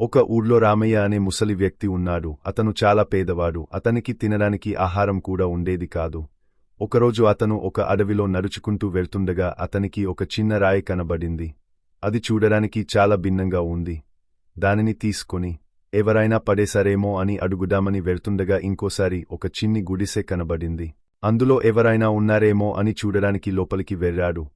ఒక ఊళ్ళో రామయ్య అనే ముసలి వ్యక్తి ఉన్నాడు. అతను చాలా పేదవాడు. అతనికి తినడానికి ఆహారం కూడా ఉండేది కాదు. ఒకరోజు అతను ఒక అడవిలో నడుచుకుంటూ వెళ్తుండగా అతనికి ఒక చిన్న రాయి కనబడింది. అది చూడడానికి చాలా భిన్నంగా ఉంది. దానిని తీసుకొని ఎవరైనా పడేశారేమో అని అడుగుదామని వెళ్తుండగా ఇంకోసారి ఒక చిన్ని గుడిసె కనబడింది. అందులో ఎవరైనా ఉన్నారేమో అని చూడడానికి లోపలికి వెళ్ళాడు.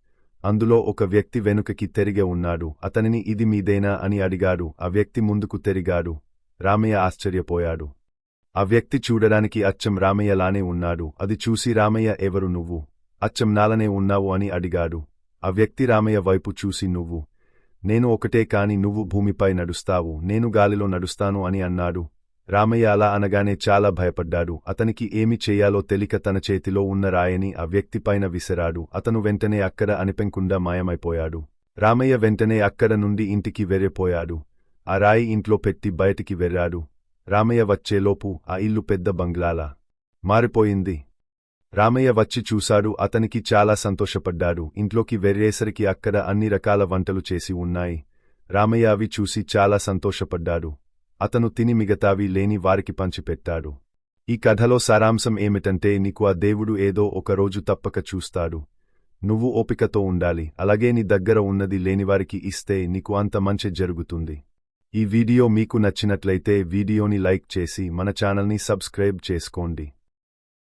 అందులో ఒక వ్యక్తి వెనుకకి తిరిగే ఉన్నాడు. అతనిని ఇది మీదేనా అని అడిగాడు. ఆ వ్యక్తి ముందుకు తిరిగాడు. రామయ్య ఆశ్చర్యపోయాడు. ఆ వ్యక్తి చూడడానికి అచ్చం రామయ్యలానే ఉన్నాడు. అది చూసి రామయ్య, ఎవరు నువ్వు? అచ్చం నాలనే ఉన్నావు అని అడిగాడు. ఆ వ్యక్తి రామయ్య వైపు చూసి, నేను ఒకటే కాని నువ్వు భూమిపై నడుస్తావు, నేను గాలిలో నడుస్తాను అని అన్నాడు. రామయ్య అలా అనగానే చాలా భయపడ్డాడు. అతనికి ఏమి చెయ్యాలో తెలియక తన చేతిలో ఉన్న రాయిని ఆ వ్యక్తిపైన విసిరాడు. అతను వెంటనే అక్కడ అనిపెంకుండా మాయమైపోయాడు. రామయ్య వెంటనే అక్కడ నుండి ఇంటికి వెళ్లిపోయాడు. ఆ రాయి ఇంట్లో పెట్టి బయటికి వెళ్లాడు. రామయ్య వచ్చేలోపు ఆ ఇల్లు పెద్ద బంగ్లాలా మారిపోయింది. రామయ్య వచ్చి చూశాడు. అతనికి చాలా సంతోషపడ్డాడు. ఇంట్లోకి వెళ్లేసరికి అక్కడ అన్ని రకాల వంటలు చేసి ఉన్నాయి. రామయ్య అవి చూసి చాలా సంతోషపడ్డాడు. అతను తిని మిగతావి లేని వారికి పంచిపెట్టాడు. ఈ కథలో సారాంశం ఏమిటంటే, నీకు ఆ దేవుడు ఏదో ఒక రోజు తప్పక చూస్తాడు. నువ్వు ఓపికతో ఉండాలి. అలాగే నీ దగ్గర ఉన్నది లేనివారికి ఇస్తే నీకు అంత మంచి జరుగుతుంది. ఈ వీడియో మీకు నచ్చినట్లయితే వీడియోని లైక్ చేసి మన ఛానల్ని సబ్స్క్రైబ్ చేసుకోండి.